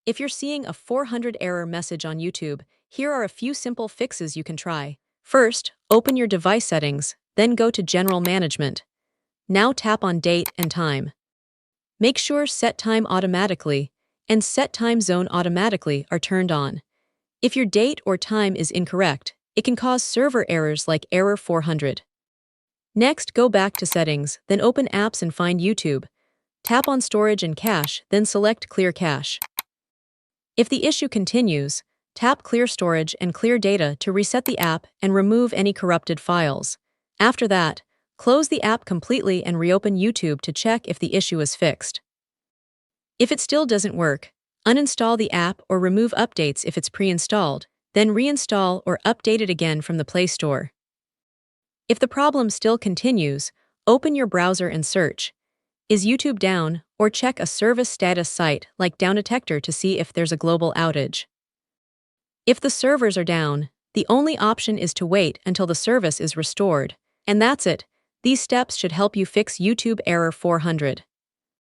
If you're seeing a 400 error message on YouTube, here are a few simple fixes you can try. First, open your device settings, then go to General Management. Now tap on Date and Time. Make sure Set Time Automatically and Set Time Zone Automatically are turned on. If your date or time is incorrect, it can cause server errors like Error 400. Next, go back to Settings, then open Apps and find YouTube. Tap on Storage and Cache, then select Clear Cache. If the issue continues, tap Clear Storage and Clear Data to reset the app and remove any corrupted files. After that, close the app completely and reopen YouTube to check if the issue is fixed. If it still doesn't work, uninstall the app or remove updates if it's pre-installed, then reinstall or update it again from the Play Store. If the problem still continues, open your browser and search, "Is YouTube down?" or check a service status site like Down Detector to see if there's a global outage. If the servers are down, the only option is to wait until the service is restored. And that's it. These steps should help you fix YouTube Error 400.